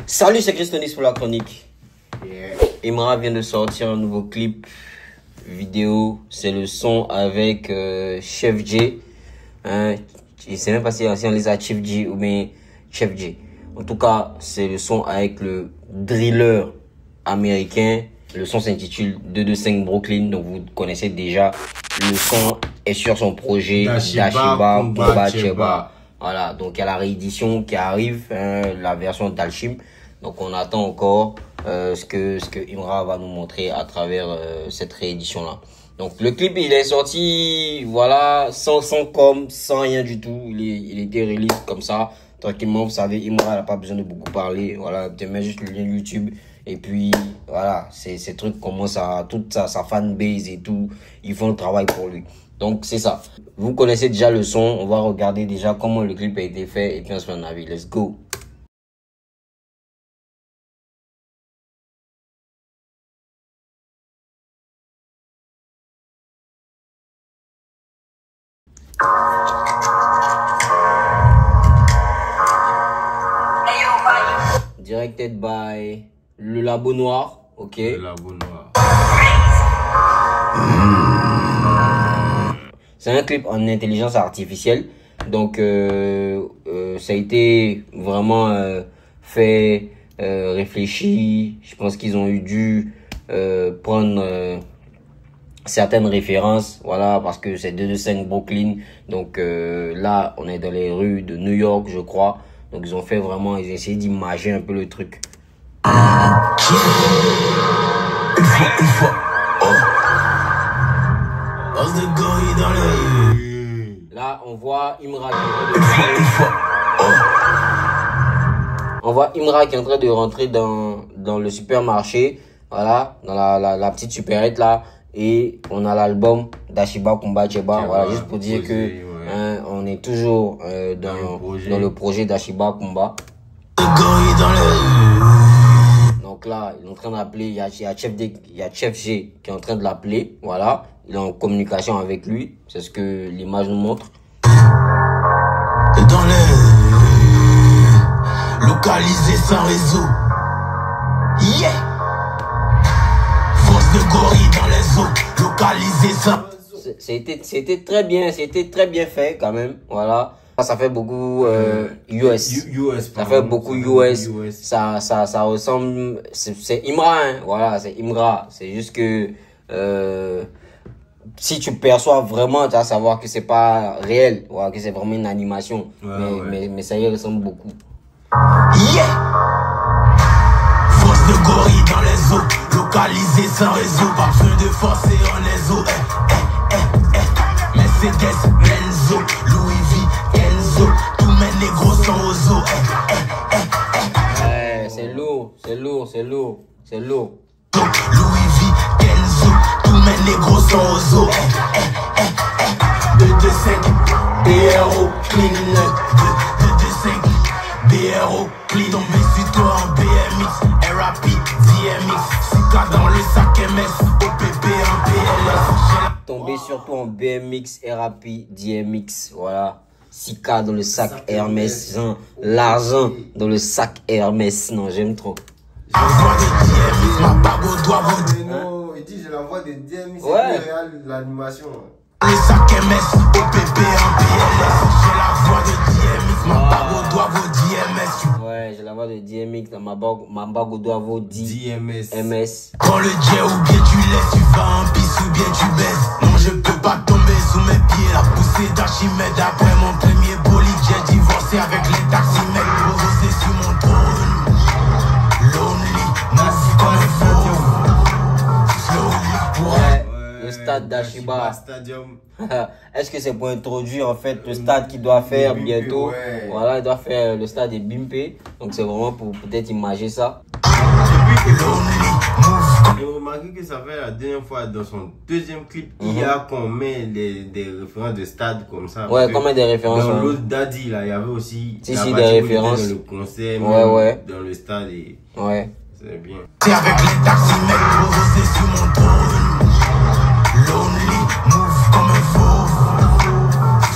Salut, c'est Christonis pour la chronique. Imra vient de sortir un nouveau clip vidéo. C'est le son avec Chef J. Je ne sais même pas si on les a Chef J ou bien Chef J. En tout cas, c'est le son avec le driller américain. Le son s'intitule 225 Brooklyn. Donc vous connaissez déjà. Le son est sur son projet Dashiba Kumba Cheba. Voilà, donc il y a la réédition qui arrive, la version d'Alchim. Donc on attend encore ce que Imra va nous montrer à travers cette réédition là. Donc le clip il est sorti voilà sans com, sans rien du tout. Il était release comme ça tranquillement. Vous savez, Imra n'a pas besoin de beaucoup parler. Voilà, tu mets juste le lien YouTube et puis voilà, ces trucs commencent à toute sa fanbase et tout. Ils font le travail pour lui. Donc c'est ça. Vous connaissez déjà le son. On va regarder déjà comment le clip a été fait et puis on se fait un avis. Let's go. Directed by Le Labo Noir, ok. Le Labo Noir. C'est un clip en intelligence artificielle, donc ça a été vraiment fait, réfléchi. Je pense qu'ils ont eu dû prendre certaines références, voilà, parce que c'est 225 Brooklyn, donc là on est dans les rues de New York, je crois. Donc ils ont fait vraiment, ils ont essayé d'imager un peu le truc. Une fois, Là on voit Imra qui est en train de rentrer dans le supermarché, voilà, dans la petite supérette là, et on a l'album Dashiba Kumba Cheba, voilà, juste pour dire que on est toujours dans le projet Dashiba Kumba. Donc là, il est en train d'appeler, il y a Chef G qui est en train de l'appeler, voilà, il est en communication avec lui, c'est ce que l'image nous montre. Dans les localisé sans réseau, yeah. Force de gorille dans les eaux, localisé sans. C'était très bien fait quand même, voilà. Ça fait beaucoup US. Ça fait beaucoup US. Ça ressemble. C'est Imra, hein. Voilà, c'est Imra. C'est juste que si tu perçois vraiment, tu vas savoir que c'est pas réel, voilà, que c'est vraiment une animation. Mais ça y ressemble beaucoup. Yeah. Force de gorille dans les eaux, localisé sans réseau, pas besoin de forcer en les eaux. Mercedes, Benzo, Louis V, Kenzo, tous mes négros sont aux eaux. C'est lourd. Louis V, Kenzo, tous mes négros sont aux eaux. 225, BRO, clean. 225, BRO, clean. Tombé sur toi en BMX, RAP, DMX. Sika dans le sac MS, OPP en PLS. Tombé surtout en BMX, RAP, DMX, voilà. 6K dans le sac Hermès, l'argent dans le sac Hermès, non, j'aime trop. Je vois des DMX, ma bague au doigt vous dit. Non, il dit, je la vois des DMX, ouais. C'est réel, l'animation. Le sac MS, OPP en PLS. J'ai la voix de DMX, ma bague au doigt vous DMS. Ouais, j'ai la voix de DMX dans ma bague au doigt vous DMS. MS. Quand le jet ou bien tu laisses, tu vas en piste ou bien tu baisses. Non, je peux pas tomber sous mes pieds. La poussée d'Archimède après mon premier bolide. J'ai divorcé avec les taximètres. Posé sur mon trône. Lonely, move comme un faux. Slowly. Ouais, le stade d'Ashiba. Stadium. Est-ce que c'est pour introduire en fait le stade qu'il doit faire bientôt? Ouais. Voilà, il doit faire le stade des Bimpe. Donc c'est vraiment pour peut-être imager ça. J'ai remarqué que ça fait la dernière fois dans son deuxième clip, il y a qu'on met des références de stade comme ça. Ouais, qu'on met des références. Dans l'autre Daddy, là, il y avait aussi des références. dans le concert, ouais. dans le stade. Et ouais. C'est bien. C'est avec les taxis, mec, posé sur mon trône. Lonely, move comme un fauve.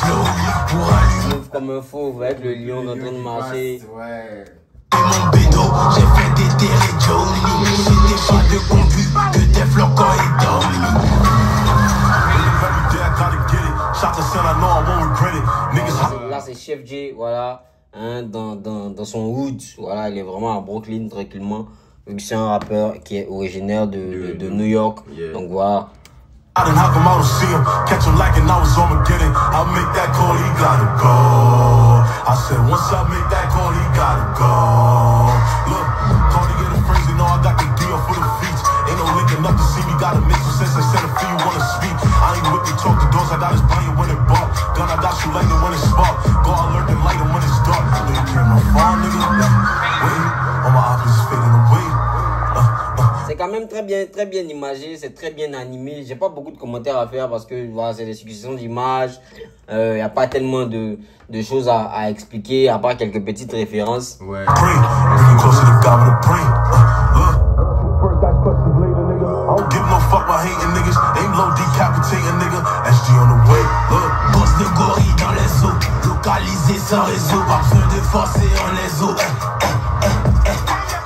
Slowly, pour allumer. Move comme un fauve avec le lion en train de marcher. Ouais. Mon bédo, j'ai fait des terres Johnny. J'ai des chiens de conduit que des flocons et dormi. Là c'est Chef J, voilà, hein, dans son hood, voilà, il est vraiment à Brooklyn tranquillement, vu que c'est un rappeur qui est originaire de New York, Yeah. donc voilà. I didn't have him, I don't see him. Catch him like I was Armageddon. I make that call, he gotta go. I said, once I make that call, he gotta go. Look, Cardi get a crazy, no, I got the deal for the feats. Ain't no linking up to see me, gotta make some sense. I said a few wanna speak. I ain't with the talk, the doors, I got his playing when it bark. Gun, I got you lighting when it spark. Go alert and light him when it's dark. Nigga, can't no fall, nigga. Wait, on my opposites fading away. C'est quand même très bien imagé, c'est très bien animé. J'ai pas beaucoup de commentaires à faire parce que voilà, c'est des successions d'images. Y a pas tellement de choses à expliquer, à part quelques petites références. Ouais. Bosse de gorille dans les eaux, localisé sans réseau, pas besoin de forcer en les eaux.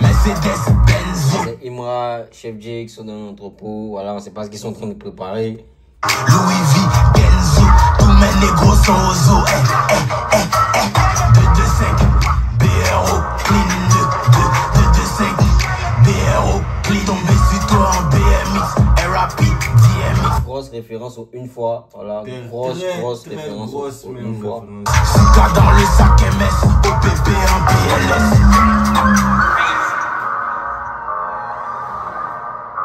Mercedes Benzo. C'est Imra, Chef J qui sont dans l'entrepôt, voilà, on sait pas ce qu'ils sont en train de préparer. Louis V, Kenzo, tous mes négros sont aux eaux. 225, BRO, clean 225, BRO, clean tombé sur toi en BMX, RAP, DMX. Grosse référence au une fois, voilà, grosse référence grosse au même une fois. Souka dans le sac MS, OPP en PLS.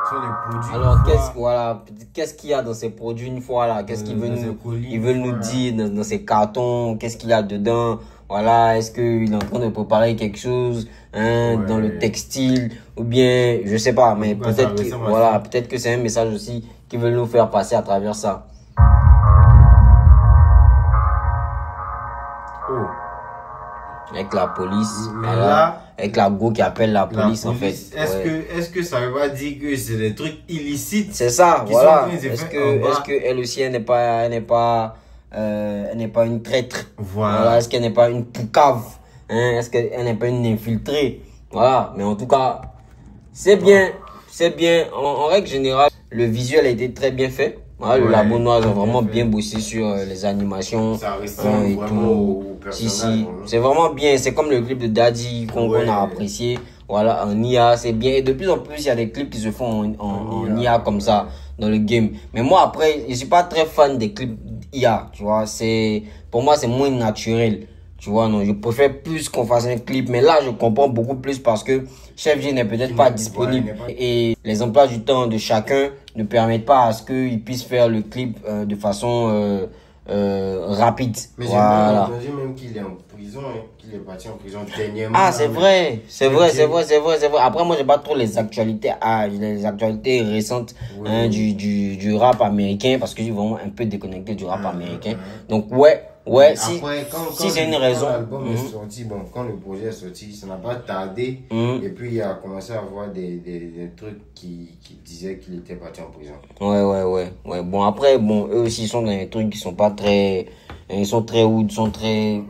Sur les produits. Alors qu'est-ce qu'il y a dans ces produits une fois là? Qu'est-ce qu'ils veulent ils veulent nous dire dans ces cartons? Qu'est-ce qu'il y a dedans? Voilà, est-ce qu'il est en train de préparer quelque chose, hein, dans le textile, ou bien je sais pas, mais peut-être que voilà, peut-être que c'est un message aussi qu'ils veulent nous faire passer à travers ça. Oh. Avec la police, Mais voilà, là, avec la go qui appelle la police en fait. Est-ce que ça veut pas dire que c'est des trucs illicites? C'est ça, qui voilà. sont Est-ce que elle aussi elle n'est pas une traître? Voilà. Est-ce qu'elle n'est pas une poucave? Hein? Est-ce qu'elle n'est pas une infiltrée? Voilà. Mais en tout cas, c'est bien. En règle générale, le visuel a été très bien fait. Voilà, le Labo Noir, ils ont vraiment bien bossé sur les animations. Ça ressemble et vraiment tout. au personnage. Si. C'est vraiment bien. C'est comme le clip de Daddy qu'on a apprécié. Voilà, en IA, c'est bien. Et de plus en plus, il y a des clips qui se font en IA comme ça dans le game. Mais moi, après, je suis pas très fan des clips IA, tu vois. Pour moi, c'est moins naturel. Tu vois, non, je préfère plus qu'on fasse un clip. Mais là, je comprends beaucoup plus parce que Chef J n'est peut-être pas disponible. Et les emplois du temps de chacun ne permettent pas à ce qu'il puisse faire le clip de façon rapide. Mais voilà. j'ai entendu même qu'il est en prison, hein, qu'il est parti en prison dernièrement. Ah, c'est vrai. Après, moi, j'ai pas trop les actualités récentes, hein, du rap américain, parce que je suis vraiment un peu déconnecté du rap américain. Donc, ouais, si, après, si c'est une raison. Quand l'album est sorti, bon, quand le projet est sorti, ça n'a pas tardé. Et puis, il a commencé à avoir des trucs qui disaient qu'il était parti en prison. Ouais. Bon, après, eux aussi, ils sont dans des trucs qui sont pas très, ils sont très hood, sont très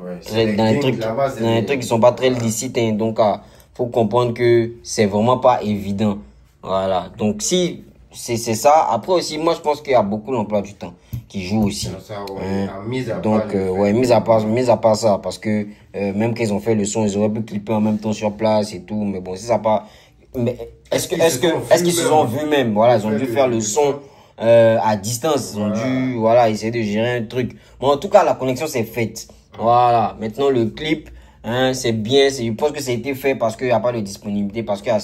dans des trucs qui sont pas très licites, hein, donc, faut comprendre que c'est vraiment pas évident. Voilà. Donc, si, c'est ça. Après aussi, moi, je pense qu'il y a beaucoup l'emploi du temps qui joue aussi. Mis à part ça, parce que même qu'ils ont fait le son, ils auraient pu clipper en même temps sur place et tout, mais bon, si ça pas. Mais est-ce qu'ils se sont vus même? Voilà, ils ont dû faire le son à distance, ils ont dû essayer de gérer un truc. Bon, en tout cas, la connexion s'est faite. Voilà. Maintenant, le clip, hein, c'est bien. Je pense que ça a été fait parce qu'il n'y a pas de disponibilité, parce qu'il y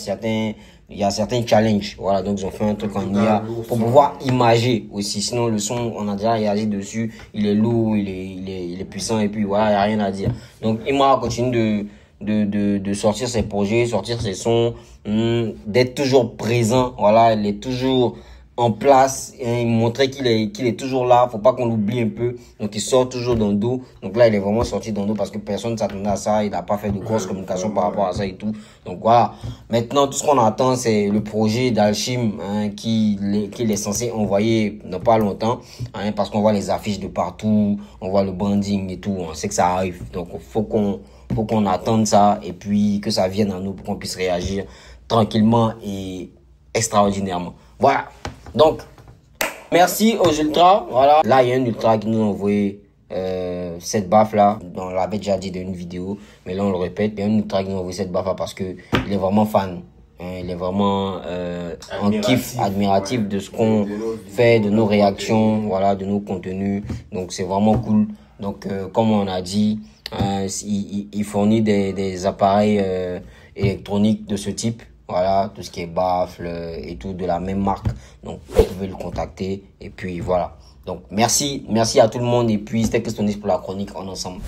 a certains challenges. Voilà, donc ils ont fait un truc en IA pour pouvoir imager aussi. Sinon, le son, on a déjà réagi dessus. Il est lourd, il est puissant et puis voilà, il n'y a rien à dire. Donc, Imra continue de sortir ses projets, sortir ses sons, d'être toujours présent. Voilà, il est toujours en place, et montrer qu'il est toujours là. Faut pas qu'on l'oublie un peu. Donc, il sort toujours dans le dos. Donc là, il est vraiment sorti dans le dos parce que personne ne s'attendait à ça. Il n'a pas fait de grosse communication par rapport à ça et tout. Donc voilà. Maintenant, tout ce qu'on attend, c'est le projet d'Alchim, qu'il est censé envoyer dans pas longtemps, parce qu'on voit les affiches de partout, on voit le branding et tout. On sait que ça arrive. Donc, faut qu'on attende ça et puis que ça vienne à nous pour qu'on puisse réagir tranquillement et extraordinairement. Voilà. Donc, merci aux ultras. Voilà. Là, il y a un ultra qui nous a envoyé cette baffe là. On l'avait déjà dit dans une vidéo, mais là on le répète. Il y a un ultra qui nous a envoyé cette baffe là parce que il est vraiment fan. Il est vraiment en kiff, admiratif de ce qu'on fait, de nos réactions, voilà, de nos contenus. Donc c'est vraiment cool. Donc comme on a dit, il fournit des appareils électroniques de ce type. Voilà, tout ce qui est baffle et tout de la même marque. Donc, vous pouvez le contacter. Et puis, voilà. Donc, merci à tout le monde. Et puis, c'était Christonis pour la chronique en ensemble.